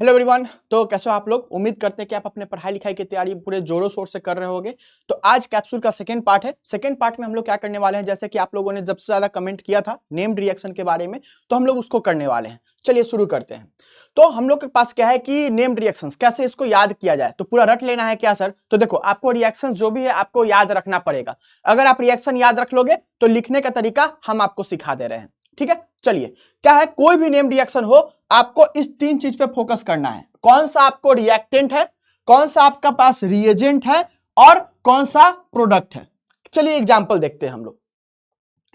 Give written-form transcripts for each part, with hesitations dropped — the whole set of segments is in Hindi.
Hello everyone. तो कैसे हो आप लोग? उम्मीद करते हैं कि आप अपने पढ़ाई लिखाई की तैयारी पूरे जोरों शोर से कर रहे होगे। तो आज कैप्सूल का सेकंड पार्ट है। सेकंड पार्ट में हम लोग क्या करने वाले हैं, जैसे कि आप लोगों ने सबसे ज्यादा कमेंट किया था नेम्ड रिएक्शन के बारे में, तो हम लोग उसको करने वाले हैं। चलिए शुरू करते हैं। तो हम लोग के पास क्या है कि नेम्ड रिएक्शंस कैसे इसको याद किया जाए, तो पूरा रट लेना है क्या सर? तो देखो, आपको रिएक्शन जो भी है आपको याद रखना पड़ेगा। अगर आप रिएक्शन याद रख लोगे तो लिखने का तरीका हम आपको सिखा दे रहे हैं। ठीक है, चलिए क्या है, कोई भी नेम रिएक्शन हो आपको इस तीन चीज पे फोकस करना है। कौन सा आपको रिएक्टेंट है, कौन सा आपका पास रिएजेंट है और कौन सा प्रोडक्ट है। चलिए एग्जांपल देखते हैं। हम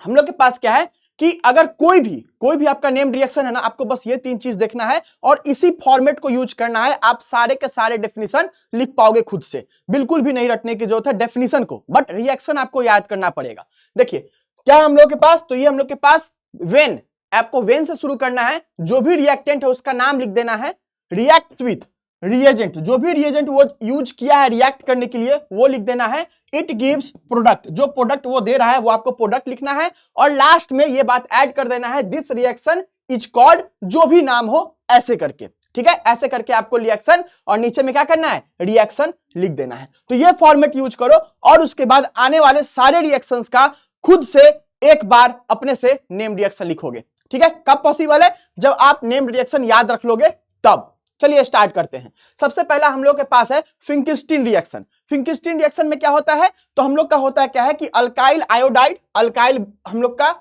लोग के पास क्या है कि अगर कोई भी आपका नेम रिएक्शन है ना, आपको बस ये तीन चीज देखना है और इसी फॉर्मेट को यूज करना है। आप सारे के सारे डेफिनेशन लिख पाओगे खुद से, बिल्कुल भी नहीं रटने की जरूरत है डेफिनेशन को, बट रिएक्शन आपको याद करना पड़ेगा। देखिए क्या है हम लोग के पास, तो ये हम लोग के पास वेन, आपको वेन से शुरू करना है। जो भी रिएक्टेंट है उसका नाम लिख देना है। रिएक्ट विथ रिएजेंट, जो भी रिएजेंट वो यूज किया है रिएक्ट करने के लिए वो लिख देना है। इट गिव्स प्रोडक्ट, जो प्रोडक्ट वो दे रहा है वो आपको प्रोडक्ट लिखना है। और लास्ट में ये बात ऐड कर देना है, दिस रिएक्शन इज कॉल्ड, जो भी नाम हो ऐसे करके। ठीक है, ऐसे करके आपको रिएक्शन और नीचे में क्या करना है, रिएक्शन लिख देना है। तो ये फॉर्मेट यूज करो और उसके बाद आने वाले सारे रिएक्शंस का खुद से एक बार अपने से नेम रिएक्शन लिखोगे। ठीक है, कब पॉसिबल है, जब आप नेम रिएक्शन याद रख लोगे तब। चलिए स्टार्ट करते हैं। सबसे पहला हम लोग के पास है फिंकिस्टीन रिएक्शन। फिंकिस्टीन रिएक्शन में क्या होता है, तो हम लोग का होता है क्या है कि अल्काइल आयोडाइड, अल्काइल हम लोग का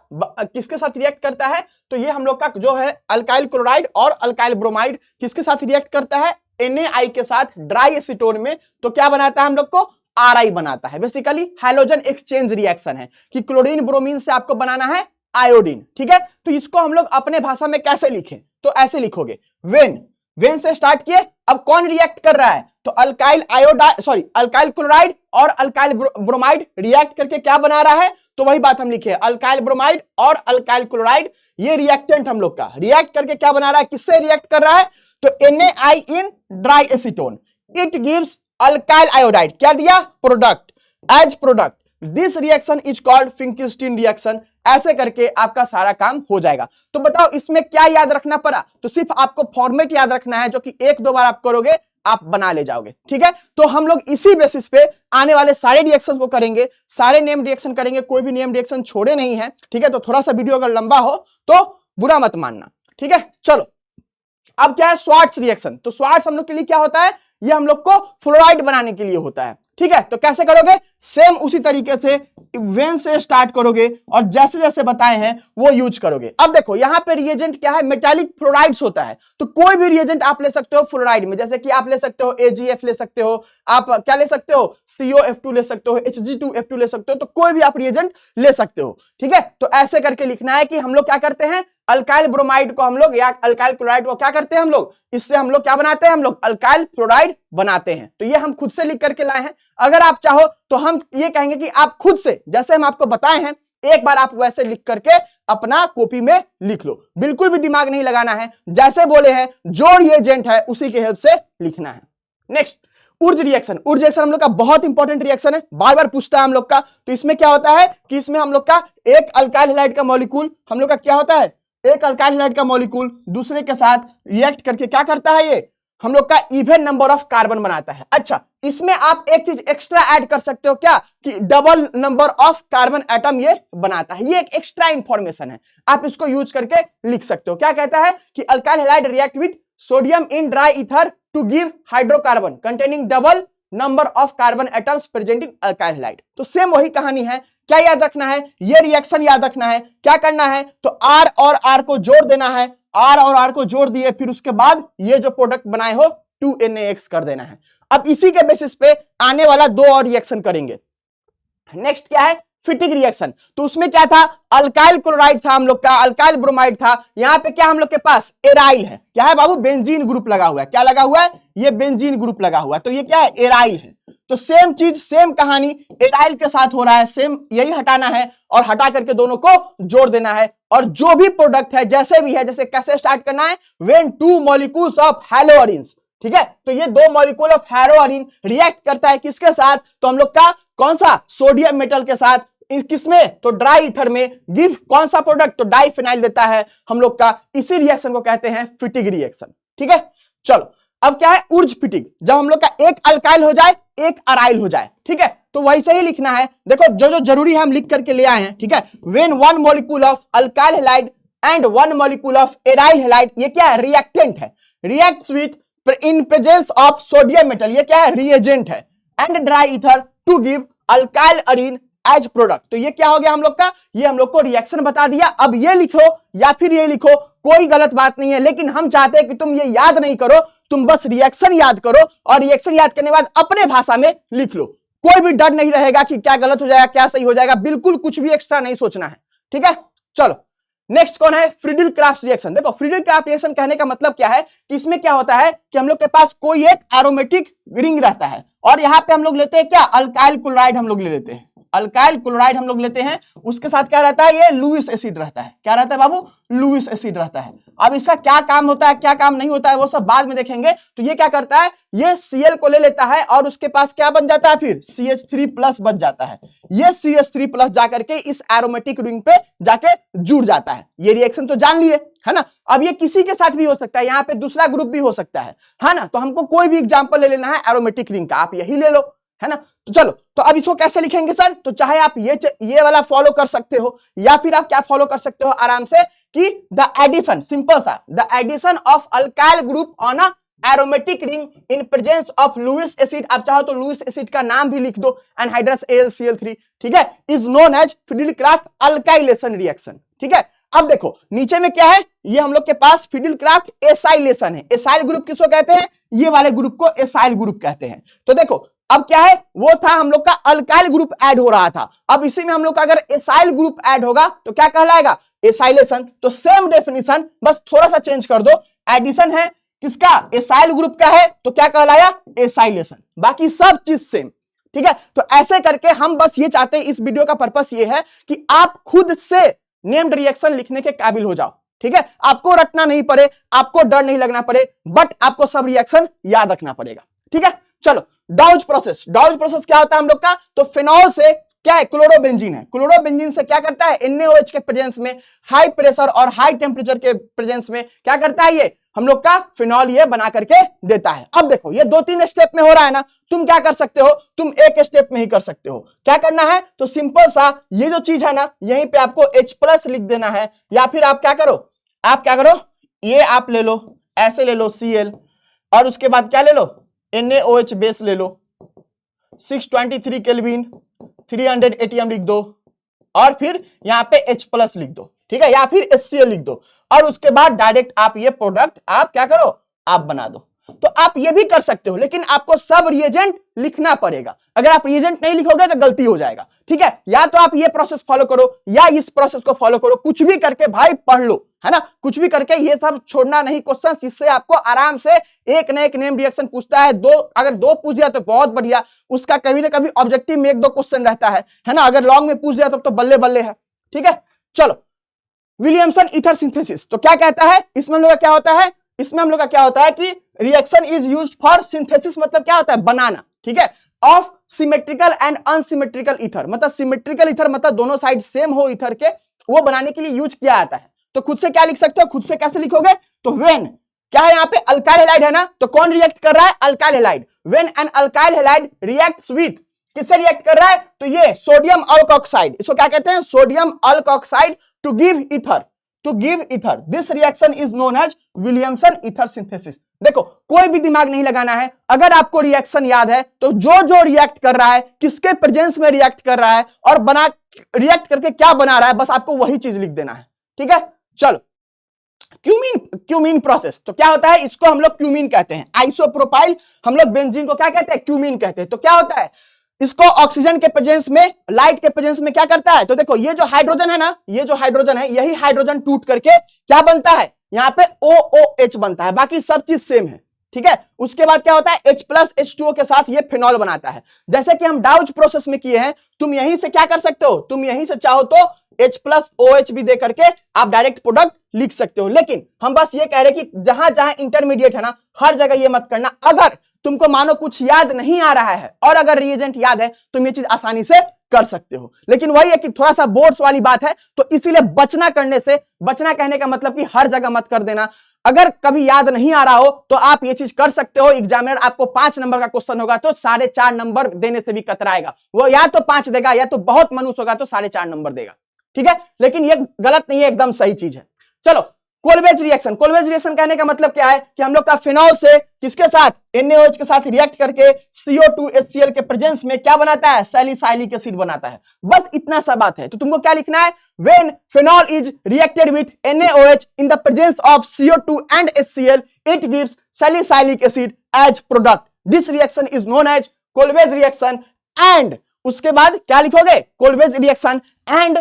किसके साथ रिएक्ट करता है, तो ये हम लोग का जो है अल्काइल क्लोराइड और अल्काइल ब्रोमाइड किसके साथ रिएक्ट करता है, Na के साथ ड्राई एसीटोन में। तो क्या बनाता है हम लोग को, Ri बनाता है। बेसिकली हैलोजन एक्सचेंज रिएक्शन है कि क्लोरीन ब्रोमीन से आपको बनाना है आयोडीन। ठीक है, तो इसको हम लोग अपने भाषा में कैसे लिखें, तो ऐसे लिखोगे, वेन से स्टार्ट किए। अब कौन रिएक्ट कर रहा है, तो अल्काइल अल्काइल क्लोराइड और अल्काइल ब्रोमाइड रिएक्ट करके क्या बना रहा है, तो वही बात हम लिखे, अल्काइल ब्रोमाइड और अल्काइल क्लोराइड। ये रिएक्टेंट हम लोग का रिएक्ट करके क्या बना रहा है, किससे रिएक्ट कर रहा है, तो NaI in dry acetone. It gives alkyl iodide, क्या दिया, product, as product. This reaction is called Finkelstein reaction. ऐसे करके आपका सारा काम हो जाएगा। तो बताओ इसमें क्या याद रखना पड़ा, तो सिर्फ आपको फॉर्मेट याद रखना है, जो कि एक दो बार आप करोगे आप बना ले जाओगे। ठीक है, तो हम लोग इसी बेसिस पे आने वाले सारे रिएक्शन को करेंगे, सारे नेम रिएक्शन करेंगे, कोई भी नेम रिएक्शन छोड़े नहीं है। ठीक है, तो थोड़ा सा वीडियो अगर लंबा हो तो बुरा मत मानना। ठीक है, चलो अब क्या है, स्वार्ट्स रिएक्शन। तो स्वार्ट्स हम लोग के लिए क्या होता है, ये हम लोग को फ्लोराइड बनाने के लिए होता है। ठीक है, तो कैसे करोगे, सेम उसी तरीके से वेन से स्टार्ट करोगे और जैसे जैसे बताए हैं वो यूज करोगे। अब देखो यहां पे रिएजेंट क्या है, मेटालिक फ्लोराइड्स होता है। तो कोई भी रिएजेंट आप ले सकते हो फ्लोराइड में, जैसे कि आप ले सकते हो AgF ले सकते हो, आप क्या ले सकते हो, COF2 ले सकते हो, Hg2F2 ले सकते हो, तो कोई भी आप रिएजेंट ले सकते हो। ठीक है, तो ऐसे करके लिखना है कि हम लोग क्या करते हैं, अल्काइल ब्रोमाइड को हम लोग या अल्काइल क्लोराइड को क्या करते हैं हम लोग, इससे हम लोग क्या बनाते हैं, हम लोग अल्काइल फ्लोराइड बनाते हैं। तो ये हम खुद से लिख करके लाए हैं। अगर आप चाहो तो हम ये कहेंगे कि आप खुद से, जैसे हम आपको बताए हैं, एक बार आप वैसे लिख करके अपना कॉपी में लिख लो। बिल्कुल भी दिमाग नहीं लगाना है, जैसे बोले हैं जो रिएजेंट है उसी के हेल्प से लिखना है। नेक्स्ट उर्ज रिएक्शन। उर्ज रिएक्शन हम लोग का बहुत इंपॉर्टेंट रिएक्शन है, बार बार पूछता है हम लोग का। तो इसमें क्या होता है कि इसमें हम लोग का एक अल्काइल हैलाइड का मॉलिक्यूल, हम लोग का क्या होता है, एक अल्काइल हैलाइड का मॉलिक्यूल दूसरे के साथ रिएक्ट करके क्या करता है, ये हम लोग का इवन नंबर ऑफ कार्बन बनाता है। अच्छा, इसमें आप एक चीज एक्स्ट्रा ऐड कर सकते हो क्या, कि double number of carbon atom ये बनाता है। ये एक एक्स्ट्रा इंफॉर्मेशन है, आप इसको यूज करके लिख सकते हो। क्या कहता है कि alkyl halide react with sodium in dry ether to give hydrocarbon containing double number of carbon atoms present in alkyl halide. तो सेम वही कहानी है। क्या याद रखना है, ये रिएक्शन याद रखना है। क्या करना है, तो R और R को जोड़ देना है, R और R को जोड़ दिए, फिर उसके बाद ये जो प्रोडक्ट बनाए हो 2NaX कर देना है। अब इसी के बेसिस पे आने वाला दो और रिएक्शन करेंगे। नेक्स्ट क्या है, फिटिक रिएक्शन। तो उसमें क्या था, अल्काइल क्लोराइड था हम लोग का, अल्काइल ब्रोमाइड था। यहां पे क्या हम लोग के पास एराइल है, क्या है बाबू, बेंजीन ग्रुप लगा हुआ है। क्या लगा हुआ है, ये बेंजीन ग्रुप लगा हुआ है, तो ये क्या है, एराइल है। तो सेम चीज सेम कहानी एराइल के साथ हो रहा है, सेम यही हटाना है और हटा करके दोनों को जोड़ देना है। और जो भी प्रोडक्ट है जैसे भी है, जैसे कैसे स्टार्ट करना है, व्हेन टू मॉलिक्यूल्स ऑफ हैलोअरीन्स। ठीक है, तो ये दो मॉलिक्यूल ऑफ हैलोअरीन रिएक्ट करता है किसके साथ, तो हम लोग का कौन सा, सोडियम मेटल के साथ। किसमें, तो ड्राई ईथर में गिव कौन सा प्रोडक्ट, तो डाइफिनाइल देता है हम लोग का। इसी रिएक्शन को कहते हैं फिटिक रिएक्शन। ठीक है, चलो अब क्या है, ऊर्ज फिटिंग, जब हम लोग का एक अल्काइल हो जाए एक अराइल हो जाए, ठीक है, तो वैसे ही लिखना है। देखो जो जो जरूरी है हम लिख करके ले आए हैं, ठीक है। When one molecule of alkyl halide and one molecule of aryl halide, ये क्या है, रिएक्टेंट है, reacts with in presence of sodium metal, ये क्या है, रिएजेंट है, and dry ether to give alkyl arene as product. तो ये क्या हो गया हम लोग का, ये हम लोग को रिएक्शन बता दिया। अब ये लिखो या फिर ये लिखो, कोई गलत बात नहीं है, लेकिन हम चाहते हैं कि तुम ये याद नहीं करो, तुम बस रिएक्शन याद करो, और रिएक्शन याद करने के बाद अपने भाषा में लिख लो। कोई भी डर नहीं रहेगा कि क्या गलत हो जाएगा क्या सही हो जाएगा, बिल्कुल कुछ भी एक्स्ट्रा नहीं सोचना है, ठीक है। चलो नेक्स्ट कौन है, फ्रीडिल क्राफ्ट रिएक्शन। देखो फ्रीडिल क्राफ्ट रिएक्शन कहने का मतलब क्या है कि इसमें क्या होता है कि हम लोग के पास कोई एक एरोमेटिक रिंग रहता है, और यहां पे हम लोग लेते हैं क्या, अल्काइल क्लोराइड हम लोग ले लेते हैं, अल्काइल क्लोराइड हम लोग लेते हैं, उसके साथ क्या रहता है, ये लुईस एसिड रहता है। क्या रहता है बाबू, लुईस एसिड रहता है। अब इसका क्या काम होता है क्या काम नहीं होता है वो सब बाद में देखेंगे। तो ये क्या करता है, ये Cl को ले लेता है और उसके पास क्या बन जाता है, फिर CH3+ बन जाता है। ये CH3+ जाकर के इस एरोमेटिक रिंग पे जाके जुड़ जाता है। ये रिएक्शन तो जान लिए है ना। अब ये किसी के साथ भी हो सकता है, यहाँ पे दूसरा ग्रुप भी हो सकता है ना। तो हमको कोई भी एग्जाम्पल ले लेना है एरोमेटिक रिंग का, आप यही ले लो, है ना। तो चलो, तो अब इसको कैसे लिखेंगे सर, तो चाहे आप ये वाला फॉलो कर सकते हो, या फिर आप क्या फॉलो कर सकते हो आराम से कि द एडिशन, सिंपल सा, the addition of alkyl group on a aromatic ring in presence of Lewis acid, आप चाहो तो लुईस एसिड का नाम भी लिख दो, एनहाइड्रस AlCl3, ठीक है, is known as Friedel Crafts alkylation reaction, ठीक है। अब देखो नीचे में क्या है, ये हम लोग के पास फ्रीडिल क्राफ्ट एसाइलेशन है। एसाइल ग्रुप किसको कहते हैं, ये वाले ग्रुप को एसाइल ग्रुप कहते हैं। तो देखो अब क्या है, वो था हम लोग का अल्काइल ग्रुप ऐड हो रहा था, अब इसी में हम लोग का अगर एसाइल ग्रुप ऐड होगा तो क्या कहलाएगा, एसाइलेशन। तो सेम डेफिनेशन, बस थोड़ा सा चेंज कर दो, एडिशन है किसका, एसाइल ग्रुप का है, तो क्या कहलाया, एसाइलेशन, बाकी सब चीज सेम, ठीक है। तो ऐसे करके हम बस ये चाहते हैं, इस वीडियो का पर्पस ये है कि आप खुद से नेम्ड रिएक्शन लिखने के काबिल हो जाओ, ठीक है। आपको रटना नहीं पड़े, आपको डर नहीं लगना पड़े, बट आपको सब रिएक्शन याद रखना पड़ेगा, ठीक है। चलो डाउज प्रोसेस, डाउज प्रोसेस क्या होता है हम लोग का, तो फिनॉल से क्या है, क्लोरोबेंजीन है, क्लोरोबेंजीन से क्या करता है, NaOH के प्रेजेंस में, हाई प्रेशर और हाई टेम्परेचर के प्रेजेंस में क्या करता है, ये हम लोग का फिनॉल ये बना करके देता है। अब देखो ये 2-3 स्टेप में हो रहा है ना, तुम क्या कर सकते हो, तुम एक स्टेप में ही कर सकते हो। क्या करना है, तो सिंपल सा ये जो चीज है ना, यहीं पे आपको H+ लिख देना है, या फिर आप क्या करो, ये आप ले लो, ऐसे ले लो Cl, और उसके बाद क्या ले लो, NaOH बेस ले लो, 623 केल्विन 300 ATM लिख दो, और फिर यहाँ पे H+ लिख दो, ठीक है, या फिर HCl लिख दो, और उसके बाद डायरेक्ट आप ये प्रोडक्ट आप क्या करो, आप बना दो। तो आप ये भी कर सकते हो, लेकिन आपको सब रिएजेंट लिखना पड़ेगा। अगर आप रिएजेंट नहीं लिखोगे तो गलती हो जाएगा, ठीक है। या तो आप ये प्रोसेस फॉलो करो या इस प्रोसेस को फॉलो करो, कुछ भी करके भाई पढ़ लो, है ना, कुछ भी करके, ये सब छोड़ना नहीं क्वेश्चन, इससे आपको आराम से एक न एक नेम रिएक्शन पूछता है, अगर 2 पूछ दिया तो बहुत बढ़िया, उसका कभी ना कभी ऑब्जेक्टिव में 1-2 क्वेश्चन रहता है ना, अगर लॉन्ग में पूछ दिया तब तो बल्ले बल्ले है, ठीक है। चलो विलियमसन ईथर सिंथेसिस, तो क्या कहता है इसमें हम लोग का क्या होता है, इसमें हम लोग का क्या होता है कि reaction is used for synthesis, मतलब क्या होता है, बनाना, ठीक है, of symmetrical and unsymmetrical ether, मतलब सिमेट्रिकल ईथर मतलब दोनों साइड सेम हो ईथर के, वो बनाने के लिए यूज किया जाता है। तो खुद से क्या लिख सकते हो, खुद से कैसे लिखोगे, तो व्हेन क्या है यहाँ पे, अल्काइल हैलाइड है ना, तो कौन रिएक्ट कर रहा है, alkyl halide. When an alkyl halide reacts with, किससे रिएक्ट कर रहा है, तो ये सोडियम अल्कोक्साइड, इसको क्या कहते हैं, sodium alkoxide, to give ether, this reaction is known as Williamson ether synthesis. देखो कोई भी दिमाग नहीं लगाना है, अगर आपको रिएक्शन याद है तो जो रिएक्ट कर रहा है, किसके प्रेजेंस में रिएक्ट कर रहा है, और रिएक्ट करके क्या बना रहा है, बस आपको वही चीज लिख देना है, ठीक है। चलो क्यूमीन प्रोसेस, तो क्या होता है, इसको हम लोग क्यूमीन कहते हैं, आइसोप्रोपाइल हम लोग बेंजीन को क्या कहते हैं, क्यूमीन कहते हैं। तो क्या होता है, इसको ऑक्सीजन के प्रेजेंस में, लाइट के प्रेजेंस में क्या करता है, तो देखो ये जो हाइड्रोजन है ना, ये जो हाइड्रोजन है, यही हाइड्रोजन टूट करके क्या बनता है, यहाँ पे OOH बनता है, बाकी सब चीज सेम है, ठीक है। उसके बाद क्या होता है, H+ H2O के साथ ये फिनॉल बनाता है, जैसे कि हम डाउज प्रोसेस में किए हैं। तुम यहीं से क्या कर सकते हो, तुम यहीं से चाहो तो H+ OH भी दे करके आप डायरेक्ट प्रोडक्ट लिख सकते हो, लेकिन हम बस ये कह रहे कि जहां जहां इंटरमीडिएट है ना, हर जगह ये मत करना। अगर तुमको मानो कुछ याद नहीं आ रहा है और अगर रिएजेंट याद है, तुम ये चीज आसानी से कर सकते हो। लेकिन वही है कि थोड़ा सा बोर्ड्स वाली बात है, तो इसीलिए बचना करने से, बचना कहने का मतलब कि हर जगह मत कर देना। अगर कभी याद नहीं आ रहा हो तो आप ये चीज कर सकते हो, एग्जामिनर आपको 5 नंबर का क्वेश्चन होगा तो 4.5 नंबर देने से भी कतराएगा, वो या तो 5 देगा या तो बहुत मनुष्य होगा तो 4.5 नंबर देगा, ठीक है। लेकिन ये गलत नहीं है, एकदम सही चीज है। चलो, कोलवेज रिएक्शन। कोलवेज रिएक्शन कहने का मतलब क्या है कि हम लोग का फिनॉल से किसके साथ, NaOH के साथ रिएक्ट करके CO2 HCl के प्रेजेंस में क्या बनाता है, सैलिसाइलिक एसिड बनाता है। बस इतना सा बात है। तो तुमको क्या लिखना है, when phenol is reacted with NaOH in the presence of CO2 and HCl it gives salicylic acid as product. This reaction is known as Kolbe's reaction. And उसके बाद क्या लिखोगे, कोलवेज रिएक्शन एंड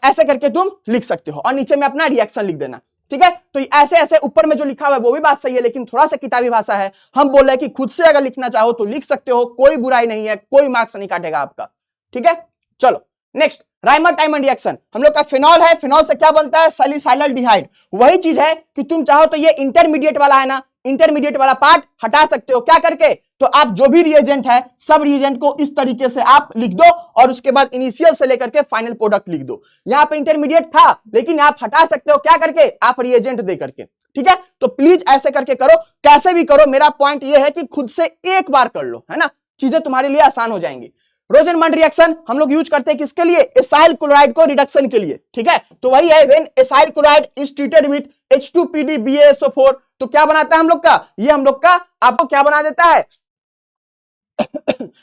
ऐसे करके तुम लिख सकते हो और नीचे में अपना रिएक्शन लिख देना, ठीक है। तो ऐसे ऐसे ऊपर में जो लिखा हुआ है वो भी बात सही है, लेकिन थोड़ा सा किताबी भाषा है। हम बोल रहे हैं कि खुद से अगर लिखना चाहो तो लिख सकते हो, कोई बुराई नहीं है, कोई मार्क्स नहीं काटेगा आपका, ठीक है। चलो नेक्स्ट, राइमर टाइमन रिएक्शन। हम लोग का फिनॉल है, फिनॉल से क्या बनता है, सैलिसाइलडिहाइड। वही चीज है कि तुम चाहो तो ये इंटरमीडिएट वाला है ना, इंटरमीडिएट वाला पार्ट हटा सकते हो, क्या करके, तो आप जो भी रिएजेंट है सब रिएजेंट को इस तरीके से आप लिख दो और उसके बाद इनिशियल से लेकर के फाइनल प्रोडक्ट लिख दो। यहां पे इंटरमीडिएट था लेकिन आप हटा सकते हो, क्या करके, आप रिएजेंट दे करके, ठीक है। तो प्लीज ऐसे करके करो, कैसे भी करो। मेरा पॉइंट ये है कि खुद से एक बार कर लो, है ना, चीजें तुम्हारे लिए आसान हो जाएंगी। रोजनमंड रिएक्शन हम लोग यूज करते हैं किसके लिए, एसाइल क्लोराइड को रिडक्शन के लिए, ठीक है। तो वही है, when acyl chloride is treated with H2PdBaSO4, तो क्या बनाता है हम लोग का, ये हम लोग का आपको क्या बना देता है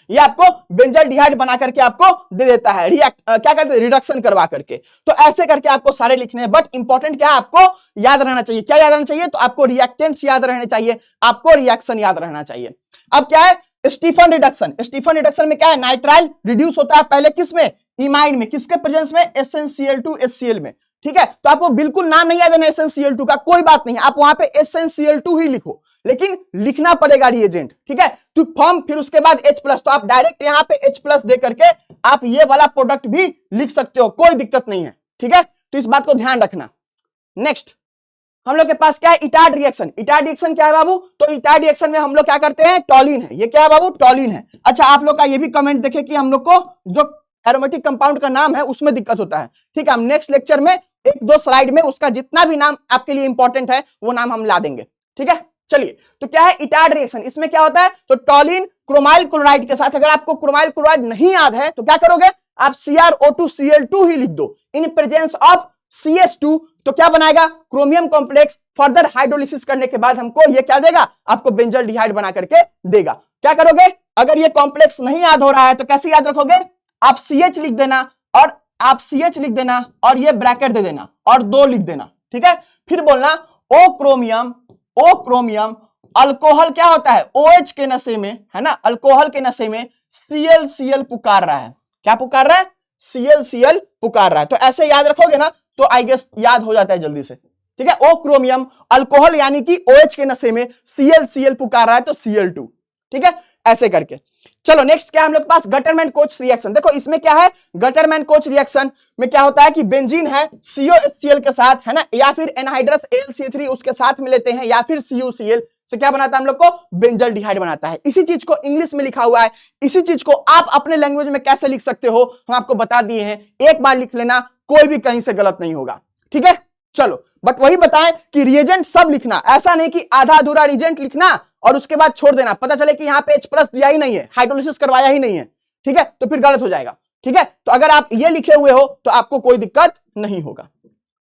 ये आपको बेंजल्डिहाइड बना करके आपको दे देता है, क्या कहते हैं, रिडक्शन करवा करके। तो ऐसे करके आपको सारे लिखने हैं, बट इंपॉर्टेंट क्या है, आपको याद रहना चाहिए, क्या याद रहना चाहिए, तो आपको रिएक्टेंट्स याद रहने चाहिए, आपको रिएक्शन याद रहना चाहिए। अब क्या है, स्टीफन रिडक्शन। स्टीफन रिडक्शन में क्या है, नाइट्राइल रिड्यूस होता है पहले किस में, इमाइड में, किसके प्रेजेंस में, SnCl2 HCl में, ठीक है। तो आपको बिल्कुल नाम नहीं याद है SnCl2 का, कोई बात नहीं, आप वहां पे SnCl2 ही लिखो, लेकिन लिखना पड़ेगा रिएजेंट, ठीक है। तो फॉर्म फिर उसके बाद H+, तो आप डायरेक्ट यहां पे H+ दे करके आप ये वाला प्रोडक्ट भी लिख सकते हो, कोई दिक्कत नहीं है, ठीक है। तो इस बात को ध्यान रखना। नेक्स्ट हम लोग के पास क्या है, इटार्ड रिएक्शन। इटार्ड रिएक्शन क्या है बाबू, तो इटार्ड रिएक्शन में हम लोग क्या करते हैं, टॉलिन है, ये क्या है बाबू, टॉलिन है। अच्छा, आप लोग का ये भी कमेंट देखे कि हम लोग को जो एरोमेटिक कंपाउंड का नाम है उसमें दिक्कत होता है, ठीक है। हम नेक्स्ट लेक्चर में 1-2 स्लाइड में उसका जितना भी नाम आपके लिए इंपॉर्टेंट है वो नाम हम ला देंगे, ठीक है। चलिए, तो क्या है इटार्ड रिएक्शन, इसमें क्या होता है, तो टॉलिन क्रोमाइल क्लोराइड के साथ, अगर आपको क्रोमाइल क्लोराइड नहीं याद है तो क्या करोगे, आप CrO2Cl2 ही लिख दो इन प्रेजेंस ऑफ CH2, तो क्या बनाएगा, क्रोमियम कॉम्प्लेक्स। फर्दर हाइड्रोलिसिस करने के बाद हमको ये क्या देगा, आपको बेंजल्डिहाइड बना करके देगा। क्या करोगे, अगर ये कॉम्प्लेक्स नहीं याद हो रहा है तो कैसे याद रखोगे, आप CH लिख देना और आप CH लिख देना और ये ब्रैकेट दे देना और 2 लिख देना, ठीक है। फिर बोलना ओ क्रोमियम अल्कोहल क्या होता है, OH के नशे में, है ना, अल्कोहल के नशे में Cl पुकार रहा है, क्या पुकार रहा है, Cl पुकार रहा है। तो ऐसे याद रखोगे ना तो आई गेस याद हो जाता है जल्दी से, ठीक है। ओ क्रोमियम अल्कोहल यानी कि OH के नशे में Cl पुकार रहा है तो Cl2, ठीक है, ऐसे करके। चलो नेक्स्ट क्या है हम लोग के पास, गटरमैन कोच रिएक्शन। देखो इसमें क्या है, गटरमैन कोच रिएक्शन में क्या होता है कि बेंजीन है COHCl के साथ, है ना, या फिर एनहाइड्रस AlCl3 उसके साथ में लेते हैं, या फिर CuCl से क्या बनाता है हम लोग को, बेंजल्डिहाइड बनाता है। इसी चीज को इंग्लिश में लिखा हुआ है, इसी चीज को आप अपने लैंग्वेज में कैसे लिख सकते हो हम आपको बता दिए हैं, एक बार लिख लेना, कोई भी कहीं से गलत नहीं होगा, ठीक है। चलो, बट वही बताएं कि रिएजेंट सब लिखना, ऐसा नहीं कि आधा अधूरा रिएजेंट लिखना और उसके बाद छोड़ देना, पता चले कि यहाँ पे H+ दिया ही नहीं है, हाइड्रोलिसिस करवाया ही नहीं है, ठीक है, तो फिर गलत हो जाएगा, ठीक है। तो अगर आप ये लिखे हुए हो तो आपको कोई दिक्कत नहीं होगा।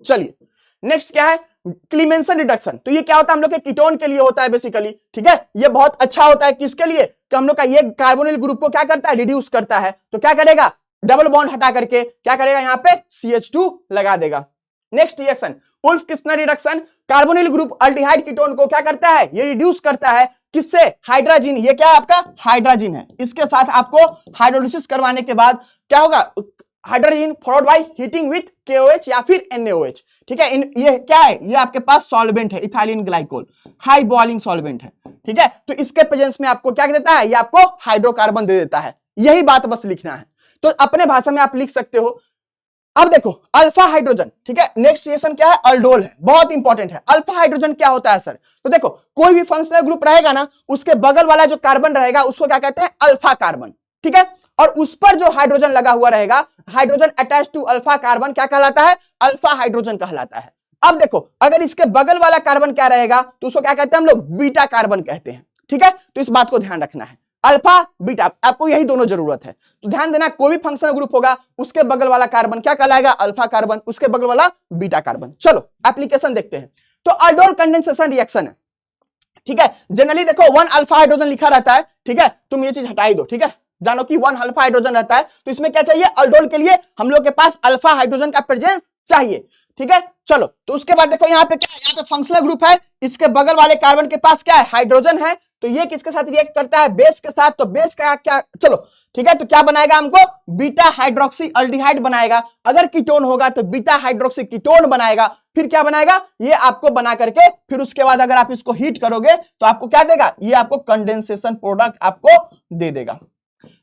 चलिए नेक्स्ट क्या है, क्लीमेंसन रिडक्शन। तो ये क्या होता है, हम लोग के कीटोन के लिए होता है बेसिकली, ठीक है। ये बहुत अच्छा होता है किसके लिए, कि हम लोग का ये कार्बोनिल ग्रुप को क्या करता है, रिड्यूस करता है। तो क्या करेगा, डबल बॉन्ड हटा करके क्या करेगा, यहाँ पे CH2 लगा देगा। Next reaction, Wolff Kishner reduction. Carbonyl group aldehyde ketone को क्या करता है, ये रिड्यूस करता है किससे, हाइड्रोजन, ये क्या है आपका हाइड्रोजन है, इसके साथ आपको हाइड्रोलिसिस करवाने के बाद क्या होगा, hydrogen followed by heating with KOH या फिर NaOH, ठीक है। ये क्या है, ये आपके पास सॉल्वेंट है, ethylene glycol, high boiling solvent है, ठीक है। तो इसके प्रेजेंस में आपको क्या देता है, ये आपको हाइड्रोकार्बन दे देता है, यही बात बस लिखना है। तो अपने भाषा में आप लिख सकते हो। अब देखो अल्फा हाइड्रोजन, ठीक है, नेक्स्ट रिएक्शन क्या है, अल्डोल है, बहुत इंपॉर्टेंट है। अल्फा हाइड्रोजन क्या होता है सर, तो देखो कोई भी फंक्शनल ग्रुप रहेगा ना, उसके बगल वाला जो कार्बन रहेगा उसको क्या कहते हैं, अल्फा कार्बन, ठीक है। और उस पर जो हाइड्रोजन लगा हुआ रहेगा, hydrogen attach to alpha carbon, क्या कहलाता है? अल्फा हाइड्रोजन कहलाता है। अब देखो, अगर इसके बगल वाला कार्बन क्या रहेगा तो उसको क्या कहते हैं हम लोग? बीटा कार्बन कहते हैं। ठीक है, तो इस बात को ध्यान रखना है, अल्फा बीटा, आपको यही दोनों जरूरत है। तो ध्यान देना, कोई भी फंक्शनल ग्रुप होगा उसके बगल वाला कार्बन क्या कहलाएगा? अल्फा कार्बन, उसके बगल वाला बीटा कार्बन। चलो एप्लीकेशन देखते हैं। तो aldol कंडेंसेशन रिएक्शन है, ठीक है। जनरली देखो 1 अल्फा हाइड्रोजन लिखा रहता है, ठीक है, तुम ये चीज हटा ही दो, ठीक है। जानो कि 1 अल्फा हाइड्रोजन रहता है, तो इसमें क्या चाहिए? aldol के लिए हम लोग के पास अल्फा हाइड्रोजन का प्रेजेंस चाहिए, ठीक है। चलो, तो उसके बाद देखो यहाँ पे क्या है? यहाँ पे फंक्शनल ग्रुप है, इसके बगल वाले कार्बन के पास क्या है? हाइड्रोजन है, तो ये किसके साथ रिएक्ट करता है? बेस के साथ। तो बेस का क्या, चलो ठीक है, तो क्या बनाएगा हमको? बीटा हाइड्रोक्सी अल्डिहाइड बनाएगा। अगर कीटोन होगा तो बीटा हाइड्रोक्सी कीटोन बनाएगा। फिर क्या बनाएगा? ये आपको बना करके फिर उसके बाद अगर आप इसको हीट करोगे तो आपको क्या देगा? ये आपको कंडेंसेशन प्रोडक्ट आपको दे देगा।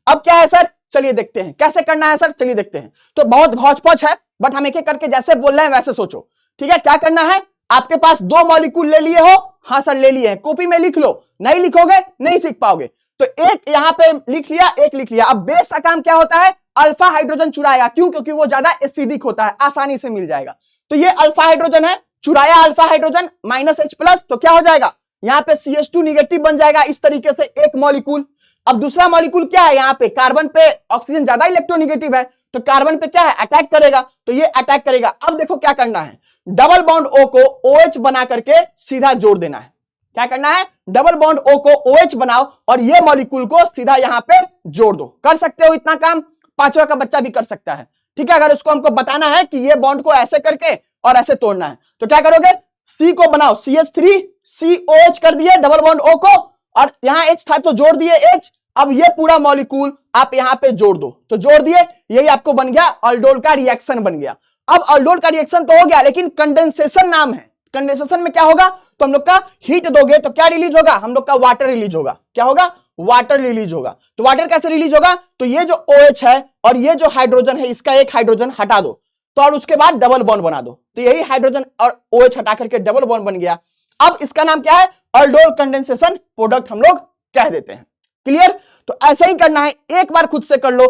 अब क्या है सर? चलिए देखते हैं कैसे करना है सर, चलिए देखते हैं। तो बहुत घौच-पौच है, बट हम एक एक करके जैसे बोल रहे हैं वैसे सोचो, ठीक है। क्या करना है? आपके पास 2 मॉलिक्यूल ले लिए हो, हाँ सर ले लिए हैं, कॉपी में लिख लो, नहीं लिखोगे नहीं सीख पाओगे। तो एक यहां पे लिख लिया, एक लिख लिया। अब बेस का काम क्या होता है? अल्फा हाइड्रोजन चुराएगा, क्यों? क्योंकि वो ज्यादा एसिडिक होता है, आसानी से मिल जाएगा। तो ये अल्फा हाइड्रोजन है, चुराया अल्फा हाइड्रोजन -H+, तो क्या हो जाएगा? यहाँ पे CH2 निगेटिव बन जाएगा, इस तरीके से एक मॉलिक्यूल। अब दूसरा मॉलिक्यूल क्या है? यहाँ पे कार्बन पे ऑक्सीजन ज्यादा इलेक्ट्रोनिगेटिव है, तो कार्बन पे क्या है? अटैक करेगा, तो ये अटैक करेगा। अब देखो क्या करना है? डबल बॉन्ड O को OH बना करके सीधा जोड़ देना है। क्या करना है? डबल बॉन्ड O को OH बनाओ और ये मॉलिक्यूल को सीधा यहाँ पे जोड़ दो। कर सकते हो इतना काम, 5वां का बच्चा भी कर सकता है, ठीक है। अगर उसको हमको बताना है कि ये बॉन्ड को ऐसे करके और ऐसे तोड़ना है, तो क्या करोगे? C को बनाओ, CH3 COH कर दिए डबल बॉन्ड O को, और यहाँ H था तो जोड़ दिए H। अब ये पूरा मॉलिक्यूल आप यहाँ पे जोड़ दो, तो जोड़ दिए, यही आपको बन गया aldol का रिएक्शन बन गया। अब aldol का रिएक्शन तो हो गया, लेकिन कंडेंसेशन नाम है। कंडेंसेशन में क्या होगा? तो हम लोग का हीट दोगे तो क्या रिलीज होगा? हम लोग का वाटर रिलीज होगा। क्या होगा? वाटर रिलीज होगा। तो वाटर कैसे रिलीज होगा? तो ये जो OH है और ये जो हाइड्रोजन है, इसका एक हाइड्रोजन हटा दो, तो और उसके बाद डबल बॉन्ड बना दो, तो यही हाइड्रोजन और OH हटा करके डबल बॉन्ड बन गया। अब इसका नाम क्या है? aldol कंडेंसेशन प्रोडक्ट हम लोग कह देते हैं। क्लियर? तो ऐसा ही करना है, एक बार खुद से कर लो,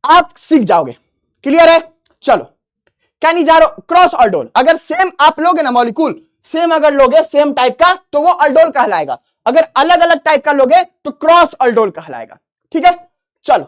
आप सीख जाओगे। क्लियर है? चलो, कैनिजारो क्रॉस aldol, अगर सेम आप लोगे ना मॉलिक्यूल, सेम अगर लोगे सेम टाइप का तो वो aldol कहलाएगा। अगर अलग अलग टाइप का लोगे तो क्रॉस aldol कहलाएगा, ठीक है। चलो,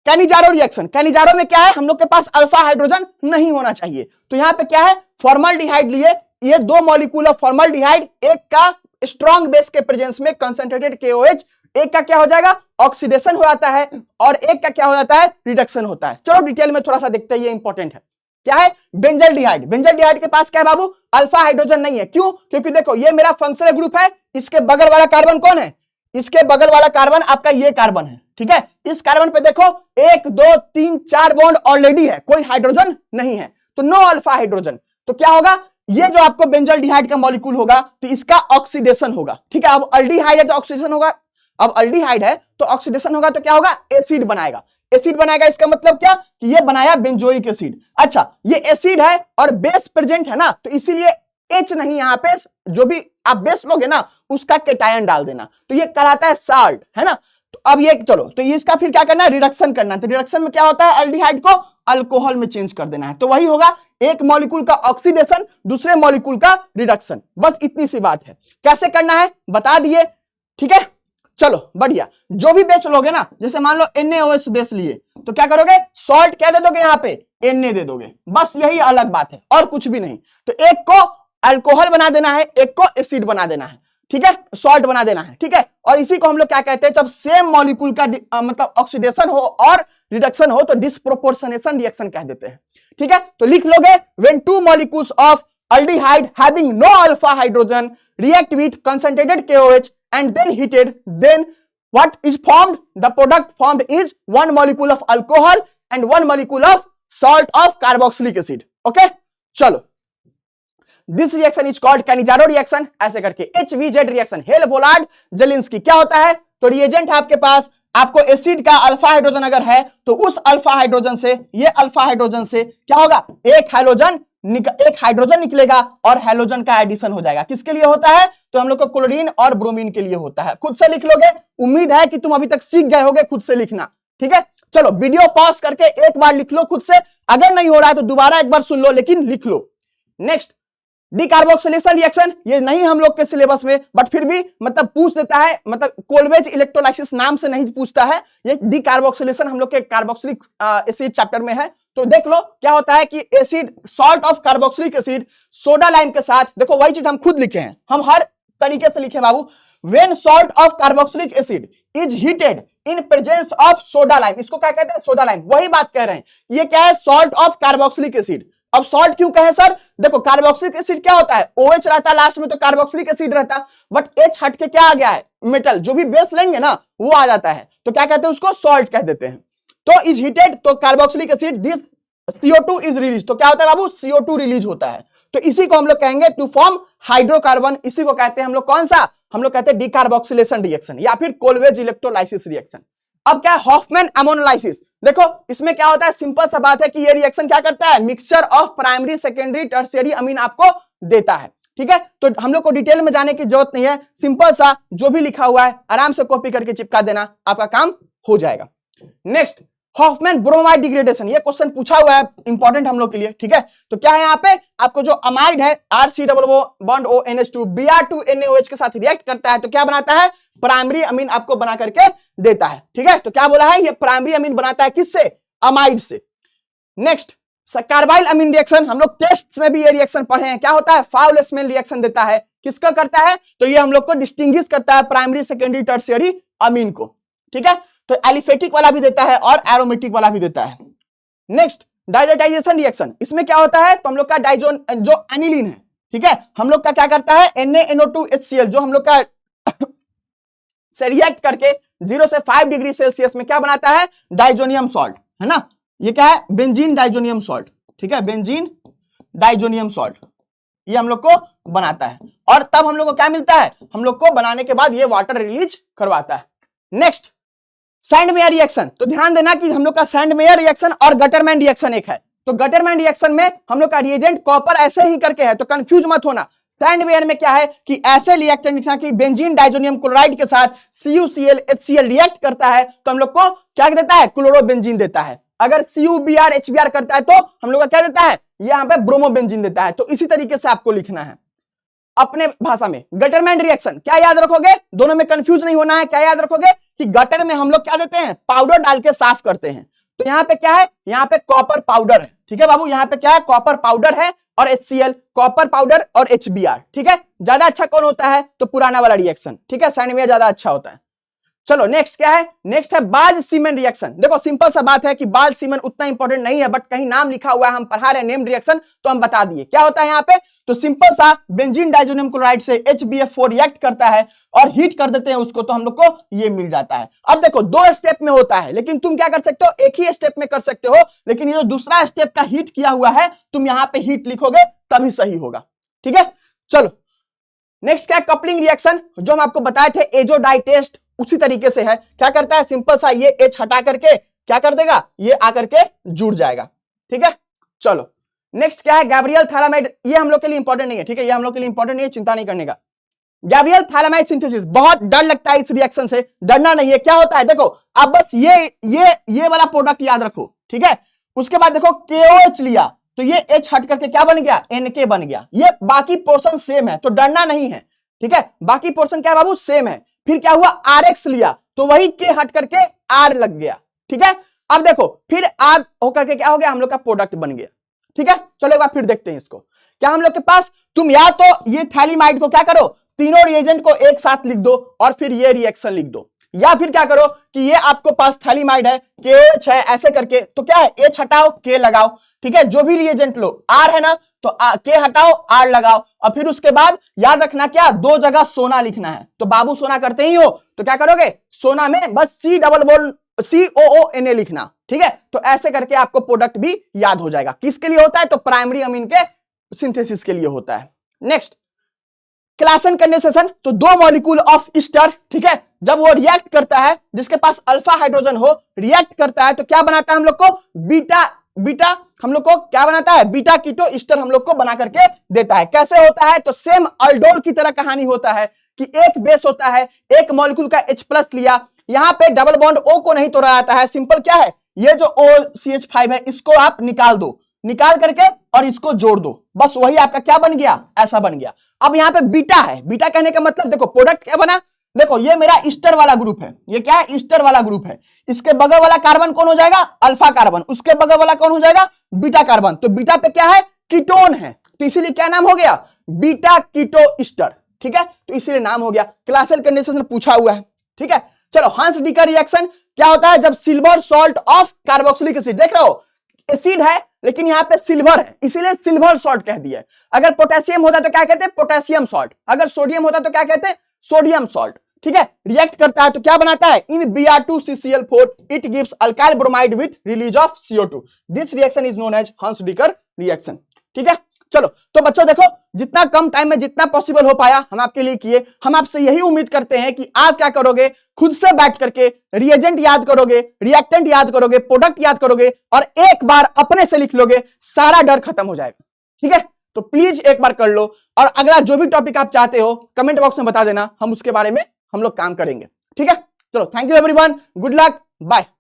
कैनिजारो रिएक्शन, कैनिजारो में क्या है? हम लोग के पास अल्फा हाइड्रोजन नहीं होना चाहिए, तो यहां पे क्या है? फॉर्मल्डिहाइड लिए, ये 2 मॉलिक्यूल ऑफ फॉर्मल्डिहाइड, एक का स्ट्रॉन्ग बेस के प्रेजेंस में कंसंट्रेटेड KOH, एक का क्या हो जाएगा? ऑक्सीडेशन हो जाता है, और एक का क्या हो जाता है? रिडक्शन होता है। चलो डिटेल में थोड़ा सा देखते हैं, ये इंपॉर्टेंट है। क्या है? बेंजल्डिहाइड। बेंजल्डिहाइड के पास क्या है बाबू? अल्फा हाइड्रोजन नहीं है। क्यों? क्योंकि देखो ये मेरा फंक्शनल ग्रुप है, इसके बगल वाला कार्बन कौन है? इसके बगल वाला कार्बन आपका ये कार्बन है, ठीक है। इस कार्बन पे देखो 1 2 3 4 बॉन्ड ऑलरेडी है, कोई हाइड्रोजन नहीं है, तो नो अल्फा हाइड्रोजन। तो क्या होगा? ये जो आपको बेंजल्डिहाइड का मॉलिक्यूल होगा तो इसका ऑक्सीडेशन होगा, ठीक है। अब अल्डिहाइड है तो ऑक्सीडेशन होगा, अब अल्डिहाइड है तो ऑक्सीडेशन होगा, तो क्या होगा? एसिड बनाएगा। एसिड बनाएगा, इसका मतलब क्या? कि ये बनाया बेंजोइक एसिड। अच्छा, ये एसिड है और बेस प्रेजेंट है ना, तो इसीलिए H नहीं, यहाँ पे जो भी आप बेस लोगे ना उसका केटायन डाल देना, तो ये कहलाता है साल्ट, है ना। तो अब ये चलो, तो ये इसका फिर क्या करना है? रिडक्शन करना है। तो रिडक्शन में क्या होता है? अल्डिहाइड को अल्कोहल में चेंज कर देना है, तो वही होगा, एक मॉलिक्यूल का ऑक्सीडेशन, दूसरे मॉलिक्यूल का रिडक्शन। बस इतनी सी बात है। कैसे करना है बता दिए, ठीक है। चलो बढ़िया, जो भी बेस लोगे ना, जैसे मान लो NaOH बेस लिए, तो क्या करोगे? सॉल्ट क्या दे दोगे? यहाँ पे Na दे दोगे, बस यही अलग बात है और कुछ भी नहीं। तो एक को अल्कोहल बना देना है, एक को एसिड बना देना है, ठीक है, सॉल्ट बना देना है, ठीक है। और इसी को हम लोग क्या कहते हैं? जब सेम मॉलिक्यूल का मतलब ऑक्सीडेशन हो और रिडक्शन हो तो डिस्प्रोपोर्शनेशन रिएक्शन कह देते हैं, ठीक है। तो लिख लोगे, when 2 molecules of aldehyde having no alpha hydrogen react with concentrated KOH and then heated, then what is formed? The product formed is 1 molecule of alcohol and 1 molecule of salt of carboxylic acid. Okay, चलो, this reaction is called Cannizzaro reaction, ऐसे करके। HVZ reaction, Hell Volhard Zelinsky. क्या होता है? तो रिएजेंट है आपके पास, आपको एसिड का अल्फा हाइड्रोजन अगर है तो उस अल्फा हाइड्रोजन से, ये अल्फा हाइड्रोजन से क्या होगा? एक हाइड्रोजन निकलेगा और हैलोजन का एडिशन हो जाएगा। किसके लिए होता है? तो हम लोग को क्लोरीन और ब्रोमीन के लिए होता है। खुद से लिख लोगे, उम्मीद है कि तुम अभी तक सीख गए होगे खुद से लिखना, ठीक है, चलो वीडियो पॉज करके एक बार लिख लो खुद से, अगर नहीं हो रहा है तो दोबारा एक बार सुन लो, लेकिन लिख लो। नेक्स्ट, डीकार्बोक्सिलेशन रिएक्शन, ये नहीं हम लोग के सिलेबस में, बट फिर भी मतलब पूछ देता है, मतलब कोलवेज इलेक्ट्रोलाइसिस नाम से नहीं पूछता है, ये डीकार्बोक्सिलेशन हम लोग के कार्बोक्सिलिक एसिड चैप्टर में है। तो देख लो क्या होता है कि acid, salt of carboxylic acid soda lime के साथ, देखो वही चीज हम खुद लिखे हैं, हम हर तरीके से लिखे बाबू। When salt of carboxylic acid is heated in presence of soda lime, इसको क्या कहते हैं, सोडा लाइम, वही बात कह रहे हैं। ये क्या है, सॉल्ट ऑफ कार्बोक्सिलिक एसिड। अब सॉल्ट क्यों कहे सर, देखो कार्बोक्सिलिक एसिड क्या होता है, OH रहता है लास्ट में, तो कार्बोक्सिलिक एसिड रहता है, बट H हट के क्या आ गया है, मेटल, जो भी बेस लेंगे ना वो आ जाता है, तो क्या कहते हैं उसको, सॉल्ट कह देते हैं। तो इज हीटेड, तो carboxylic acid, this CO2 is release, तो क्या होता है बाबू, CO2 रिलीज होता है, तो इसी को हम लोग कहेंगे टू फॉर्म हाइड्रोकार्बन, इसी को कहते हैं हम लोग कौन सा, हम लोग कहते हैं डीकार्बोक्सिलेशन रिएक्शन या फिर कोलवेज इलेक्ट्रोलाइसिस रिएक्शन। अब क्या है, हॉफमैन अमोनोलाइसिस, देखो इसमें क्या होता है, सिंपल सा बात है कि ये रिएक्शन क्या करता है, mixture of primary secondary tertiary amine आपको देता है, ठीक है। तो हम लोग को डिटेल में जाने की जरूरत नहीं है, सिंपल सा जो भी लिखा हुआ है आराम से कॉपी करके चिपका देना, आपका काम हो जाएगा। नेक्स्ट, हॉफमैन ब्रोमाइड डिग्रेडेशन, ये क्वेश्चन पूछा हुआ है, इंपॉर्टेंट हम लोग के लिए, ठीक है। तो क्या है यहाँ पे, आपको जो अमाइड है RCOO Br2NaOH के साथ रिएक्ट करता है, तो क्या बनाता है, प्राइमरी अमीन आपको बना करके देता है, ठीक है। तो क्या बोला है, ये प्राइमरी अमीन बनाता है किससे, अमाइड से। नेक्स्ट, कार्बाइल अमीन रिएक्शन, हम लोग टेस्ट में भी ये रिएक्शन पढ़े हैं, क्या होता है, फाउल स्मेल रिएक्शन देता है, किसका करता है, तो ये हम लोग को डिस्टिंग्विश करता है प्राइमरी सेकेंडरी टर्शियरी अमीन को, ठीक है। तो एलिफेटिक वाला भी देता है और एरोमेटिक वाला भी देता है। नेक्स्ट, डाइजेटाइजेशन रिएक्शन, इसमें क्या होता है, तो हम लोग का डाइजोन जो एनिलीन है, ठीक है, हम लोग का क्या करता है, NaNO2HCl, जो हम लोग का से रिएक्ट करके 0 से 5 डिग्री सेल्सियस में क्या बनाता है, डाइजोनियम सॉल्ट, है ना, ये क्या है, बेंजीन डाइजोनियम सॉल्ट, ठीक है, बेंजीन डाइजोनियम सॉल्ट, ये हम लोग को बनाता है, और तब हम लोग को क्या मिलता है, हम लोग को बनाने के बाद ये वाटर रिलीज करवाता है। नेक्स्ट, सैंडमेयर रिएक्शन, तो ध्यान देना कि हम लोग का सैंडमेयर रिएक्शन और गटरमैन रिएक्शन एक है, तो गटरमैन रिएक्शन में हम लोग का रिएजेंट कॉपर ऐसे ही करके है, तो कंफ्यूज मत होना। सैंडमेयर में क्या है कि ऐसे रिएक्टेंट लिखना कि बेंजीन डाइजोनियम क्लोराइड के साथ CuCl HCl रिएक्ट करता है, तो हम लोग को क्या देता है, क्लोरोबेंजीन देता है। अगर CuBr HBr करता है तो हम लोग का क्या देता है, यहाँ पे ब्रोमोबेंजीन देता है। तो इसी तरीके से आपको लिखना है अपने भाषा में। गटरमैन रिएक्शन क्या याद रखोगे, दोनों में कंफ्यूज नहीं होना है, क्या याद रखोगे कि गटर में हम लोग क्या देते हैं, पाउडर डाल के साफ करते हैं, तो यहाँ पे क्या है, यहाँ पे कॉपर पाउडर है, ठीक है बाबू, यहाँ पे क्या है, कॉपर पाउडर है और HCl, कॉपर पाउडर और HBr, ठीक है। ज्यादा अच्छा कौन होता है, तो पुराना वाला रिएक्शन, ठीक है, सैंडमेयर ज्यादा अच्छा होता है। चलो नेक्स्ट क्या है, नेक्स्ट है बाज सीमेन रिएक्शन। देखो सिंपल सा बात है कि बाज सीमेन उतना इंपॉर्टेंट नहीं है, बट कहीं नाम लिखा हुआ है, हम पढ़ा रहे हैं नेम्ड रिएक्शन, तो हम बता दिए क्या होता है यहाँ पे। तो सिंपल सा बेंजीन डाइजोनियम क्लोराइड से HBF4 रिएक्ट करता है और हीट कर देते हैं उसको, तो हम लोग को ये मिल जाता है। अब देखो 2 स्टेप में होता है, लेकिन तुम क्या कर सकते हो, एक ही स्टेप में कर सकते हो, लेकिन ये जो दूसरा स्टेप का हीट किया हुआ है, तुम यहाँ पे हीट लिखोगे तभी सही होगा, ठीक है। चलो नेक्स्ट क्या है, कपलिंग रिएक्शन, जो हम आपको बताए थे एजोडाई टेस्ट, उसी तरीके से है। क्या करता है, सिंपल सा ये H हटा करके क्या कर देगा, ये आकर के जुड़ जाएगा, ठीक है। चलो नेक्स्ट क्या है, गैब्रियल थालामाइड, ये हम लोग के लिए इंपॉर्टेंट नहीं है, ठीक है, ये हम लोग के लिए इंपॉर्टेंट नहीं है, चिंता नहीं करने का। गैब्रियल थालामाइड सिंथेसिस, बहुत डर लगता है इस रिएक्शन से, डरना नहीं है। क्या होता है देखो, अब बस ये वाला प्रोडक्ट याद रखो, ठीक है। उसके बाद देखो KOH लिया, तो ये H हट करके क्या बन गया, NK बन गया। ये बाकी पोर्शन सेम है, तो डरना नहीं है, ठीक है, बाकी पोर्शन क्या है बाबू, सेम है। फिर क्या हुआ, RX लिया, तो वही K हट करके R लग गया, ठीक है। अब देखो फिर R होकर के क्या हो गया, हम लोग का प्रोडक्ट बन गया, ठीक है। चलो एक बार फिर देखते हैं इसको। क्या हम लोग के पास, तुम या तो ये थैलीमाइड को क्या करो, तीनों रिएजेंट को एक साथ लिख दो और फिर ये रिएक्शन लिख दो, या फिर क्या करो कि ये आपको पास थैलीमाइड है, KOH है, ऐसे करके, तो क्या है, H हटाओ K लगाओ, ठीक है। जो भी रिएजेंट लो, R है ना, तो K हटाओ R लगाओ, और फिर उसके बाद याद रखना क्या, 2 जगह सोना लिखना है। तो बाबू सोना करते ही हो, तो क्या करोगे, सोना में बस COONA लिखना, ठीक है। तो ऐसे करके आपको प्रोडक्ट भी याद हो जाएगा। किसके लिए होता है, तो प्राइमरी अमीन के सिंथेसिस के लिए होता है। नेक्स्ट क्लासन कंडेंसेशन, तो 2 मॉलिक्यूल ऑफ ईस्टर, ठीक है, जब वो रिएक्ट करता है, जिसके पास अल्फा हाइड्रोजन हो, रिएक्ट करता है, तो क्या बनाता है हम लोग को, बीटा हम लोग को क्या बनाता है, बीटा कीटो ईस्टर हम लोग को बना करके देता है। कैसे होता है, तो सेम अल्डोल की तरह कहानी होता है, कि एक बेस होता है, एक मॉलिक्यूल का H+ लिया, यहां पे डबल बॉन्ड O को नहीं तोड़ा जाता है, सिंपल क्या है, ये जो OCH5 है इसको आप निकाल दो, निकाल करके और इसको जोड़ दो, बस वही आपका क्या बन गया, ऐसा बन गया। अब यहाँ पे बीटा है, बीटा कहने का मतलब देखो प्रोडक्ट क्या बना, देखो ये मेरा ईस्टर वाला ग्रुप है, ये क्या है, ईस्टर वाला ग्रुप है, इसके बगल वाला कार्बन कौन हो जाएगा, अल्फा कार्बन, उसके बगल वाला कौन हो जाएगा, बीटा कार्बन। तो बीटा पे क्या है, कीटोन है, तो इसीलिए क्या नाम हो गया, बीटा कीटो ईस्टर, ठीक है, तो इसीलिए नाम हो गया, क्लासिकल कंडीशन में पूछा हुआ है, ठीक है। चलो हंस डी का रिएक्शन क्या होता है, जब silver salt of carboxylic acid, देख रहे हो एसिड है लेकिन यहाँ पे सिल्वर है, इसीलिए सिल्वर सॉल्ट कह दिया। अगर पोटेशियम होता तो क्या कहते हैं, पोटेशियम सॉल्ट, अगर सोडियम होता तो क्या कहते हैं, सोडियम सॉल्ट, ठीक है। रिएक्ट करता है तो क्या बनाता है, in Br2CCl4 it gives alkyl bromide with release of CO2, this reaction is known as Hunsdiecker reaction, ठीक है। चलो तो बच्चों देखो, जितना कम टाइम में जितना पॉसिबल हो पाया हम आपके लिए किए, हम आपसे यही उम्मीद करते हैं कि आप क्या करोगे, खुद से बैठ करके रिएजेंट याद करोगे, रिएक्टेंट याद करोगे, प्रोडक्ट याद करोगे और एक बार अपने से लिख लोगे, सारा डर खत्म हो जाएगा, ठीक है। तो प्लीज एक बार कर लो, और अगला जो भी टॉपिक आप चाहते हो कमेंट बॉक्स में बता देना, हम उसके बारे में हम लोग काम करेंगे, ठीक है। चलो thank you everyone, good luck, bye.